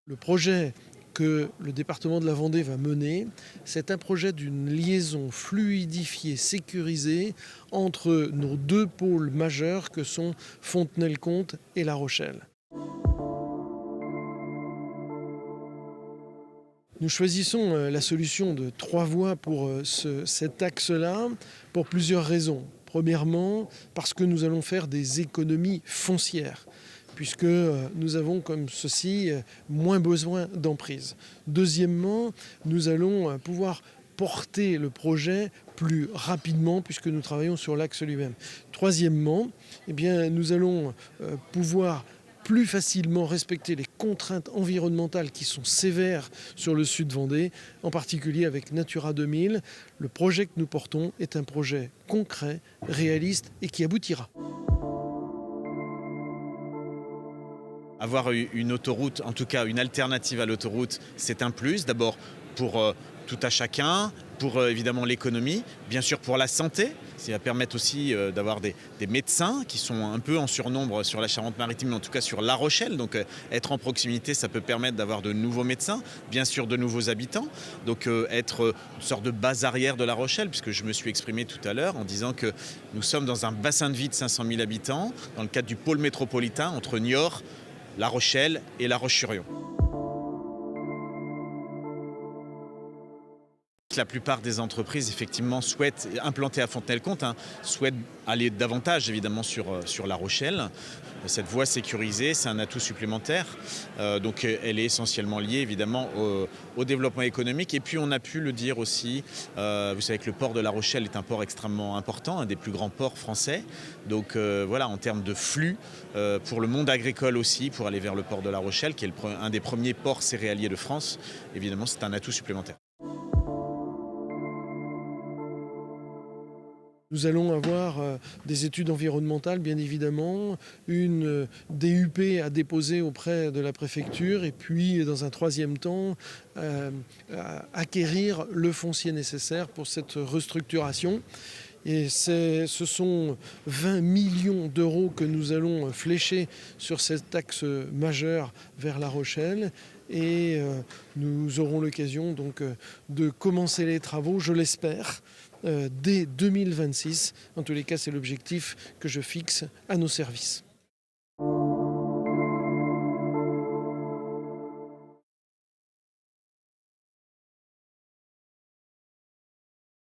Le projet que le département de la Vendée va mener, c'est un projet d'une liaison fluidifiée, sécurisée entre nos deux pôles majeurs que sont Fontenay-le-Comte et La Rochelle. Nous choisissons la solution de 3 voies pour cet axe-là pour plusieurs raisons. Premièrement, parce que nous allons faire des économies foncières, puisque nous avons comme ceci moins besoin d'emprise. Deuxièmement, nous allons pouvoir porter le projet plus rapidement puisque nous travaillons sur l'axe lui-même. Troisièmement, nous allons pouvoir plus facilement respecter les contraintes environnementales qui sont sévères sur le sud Vendée, en particulier avec Natura 2000. Le projet que nous portons est un projet concret, réaliste et qui aboutira. Avoir une autoroute, en tout cas une alternative à l'autoroute, c'est un plus. D'abord pour tout à chacun, pour évidemment l'économie, bien sûr pour la santé. Ça va permettre aussi d'avoir des médecins qui sont un peu en surnombre sur la Charente-Maritime, mais en tout cas sur La Rochelle. Donc être en proximité, ça peut permettre d'avoir de nouveaux médecins, bien sûr de nouveaux habitants. Donc être une sorte de base arrière de La Rochelle, puisque je me suis exprimé tout à l'heure en disant que nous sommes dans un bassin de vie de 500 000 habitants, dans le cadre du pôle métropolitain entre Niort, La Rochelle et La Roche-sur-Yon. La plupart des entreprises effectivement souhaitent implanter à Fontenay-le-Comte, souhaitent aller davantage évidemment sur La Rochelle. Cette voie sécurisée, c'est un atout supplémentaire. Donc elle est essentiellement liée évidemment au développement économique. Et puis on a pu le dire aussi, vous savez que le port de La Rochelle est un port extrêmement important, un des plus grands ports français. Donc voilà, en termes de flux, pour le monde agricole aussi, pour aller vers le port de La Rochelle, qui est un des premiers ports céréaliers de France, évidemment c'est un atout supplémentaire. Nous allons avoir des études environnementales, bien évidemment, une DUP à déposer auprès de la préfecture et puis, dans un troisième temps, acquérir le foncier nécessaire pour cette restructuration. Et ce sont 20 millions d'euros que nous allons flécher sur cet axe majeur vers La Rochelle. Et nous aurons l'occasion donc de commencer les travaux, je l'espère, dès 2026. En tous les cas, c'est l'objectif que je fixe à nos services.